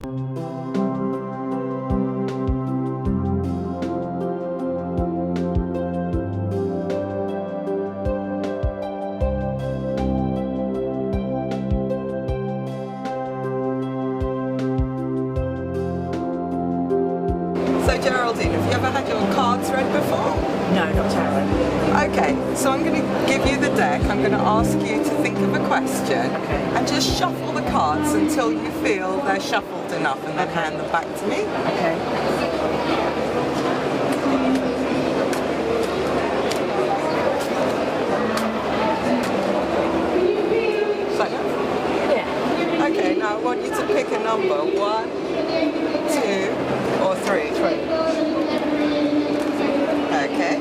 So Geraldine, have you ever had your cards read before? No, not tarot. Okay, so I'm going to give you the deck. I'm going to ask you to think of a question and just shuffle the cards until you feel they're shuffled enough, and then hand them back to me. Okay. Is that enough? Yeah. Okay, now I want you to pick a number. 1, 2, or 3. Okay.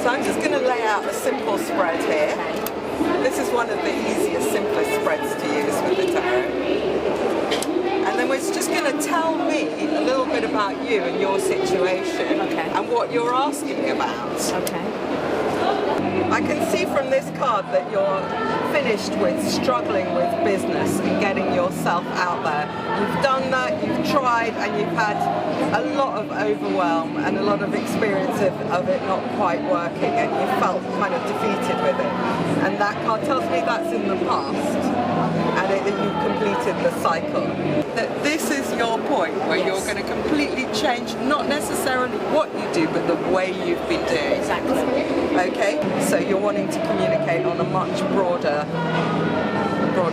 So I'm just going to lay out a simple spread here. This is one of the easiest, simplest spreads to use with the tarot. And then it's just going to tell me a little bit about you and your situation and what you're asking about. Okay. I can see from this card that you're finished with struggling with business and getting yourself out there. You've done that, you've tried, and you've had a lot of overwhelm and a lot of experience of it not quite working, and you felt kind of defeated with it. And that card tells me that's in the past, and that you've completed the cycle. That this is your point where you're going to completely change, not necessarily what you do, but the way you've been doing. Exactly. Okay, so you're wanting to communicate on a much broader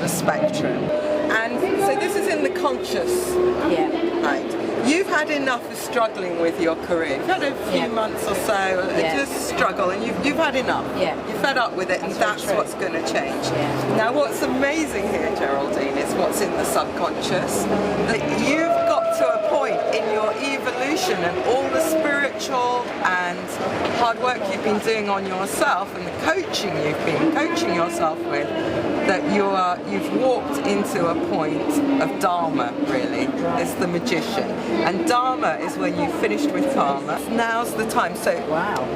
spectrum. And so this is in the conscious. Yeah. Right. You've had enough of struggling with your career. You've had a few months or so just struggle, and you've had enough. Yeah. You're fed up with it, and that's what's going to change. Yeah. Now what's amazing here, Geraldine, is what's in the subconscious. That you've got to a point in your evolution and all the spiritual and hard work you've been doing on yourself and the coaching you've been coaching yourself with, that you've walked into a point of Dharma, really. It's the magician. And Dharma is when you've finished with karma. Now's the time. So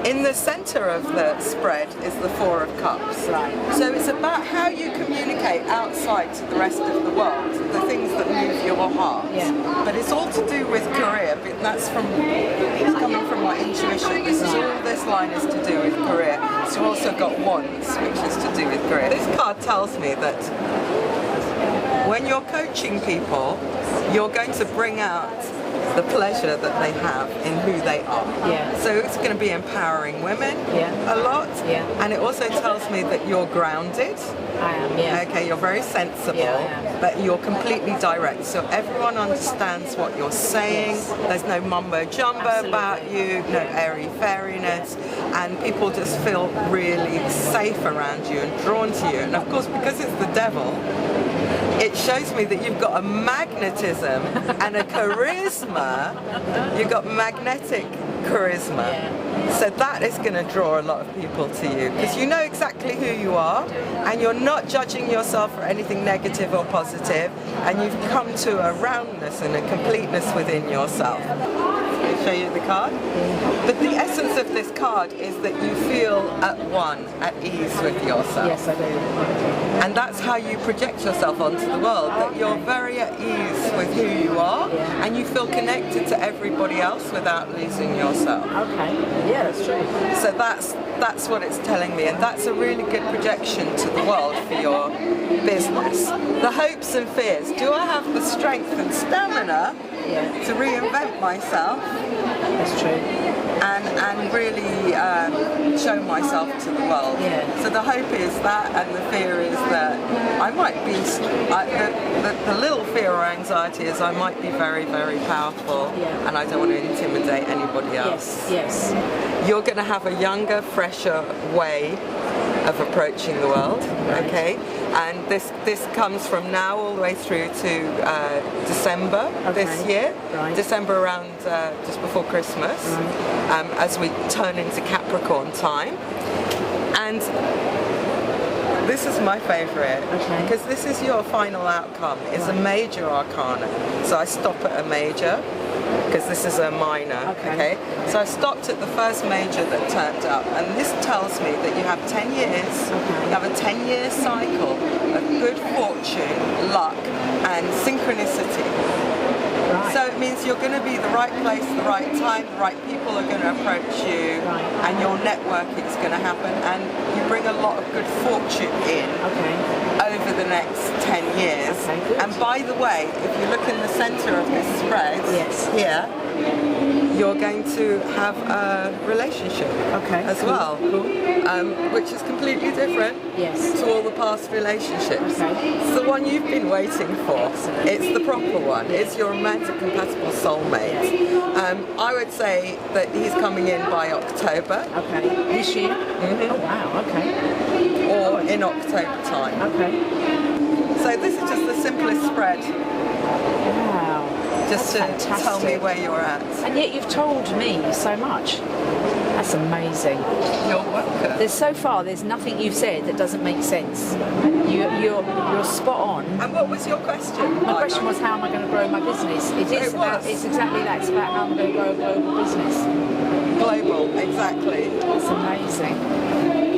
in the center of the spread is the Four of Cups. Right. So it's about how you communicate outside to the rest of the world, the things that move your heart. Yeah. But it's all to do with career. But it's coming from my intuition. This line is to do with career. So you've also got Wands, which is to do with career. This card tells me that when you're coaching people, you're going to bring out the pleasure that they have in who they are. Yeah. So it's going to be empowering women a lot. Yeah. And it also tells me that you're grounded. I am, yeah. Okay, you're very sensible, Yeah, I am. but you're completely direct. So everyone understands what you're saying. There's no mumbo jumbo about you, no airy-fairiness, and people just feel really safe around you and drawn to you. And of course, because it's the devil, it shows me that you've got a magnetism and a charisma. You've got magnetic charisma. Yeah. So that is going to draw a lot of people to you because you know exactly who you are and you're not judging yourself for anything negative or positive, and you've come to a roundness and a completeness within yourself. I'll show you the card. But the essence of this card is that you feel at one, at ease with yourself. Yes, I do. And that's how you project yourself onto the world, that you're very at ease with who you are and you feel connected to everybody else without losing yourself. Okay, yeah, that's true. So that's what it's telling me, and that's a really good projection to the world for your business. The hopes and fears. Do I have the strength and stamina to reinvent myself? That's true. And really show myself to the world. Yeah. So the hope is that, and the fear is that I might be, the little fear or anxiety is I might be very, very powerful, and I don't want to intimidate anybody else. Yes, yes. You're going to have a younger, fresher way of approaching the world, okay? And this comes from now all the way through to December this year. Right. December around just before Christmas, as we turn into Capricorn time. And this is my favourite, because this is your final outcome. It's a major arcana. So I stop at a major. because this is a minor. Okay. So I stopped at the first major that turned up, and this tells me that you have 10 years. You have a 10-year cycle of good fortune, luck, and synchronicity. Right. So it means you're going to be the right place, the right time, the right people are going to approach you, and your networking is going to happen, and you bring a lot of good fortune in over the next 10 years. Okay, good. And by the way, if you look in the center of this spread here, you're going to have a relationship as well, which is completely different to all the past relationships. It's the one you've been waiting for. Excellent. It's the proper one. It's your romantic compatible soulmate. I would say that he's coming in by October. This year? Oh wow, Or in October time. So this is just the simplest spread. Wow. Just That's to fantastic. tell me where you're at. And yet you've told me so much. That's amazing. You're welcome. There's nothing you've said that doesn't make sense. You're spot on. And what was your question? My question was, how am I going to grow my business? It's exactly that. It's about how I'm going to grow a global business. Global, exactly. That's amazing.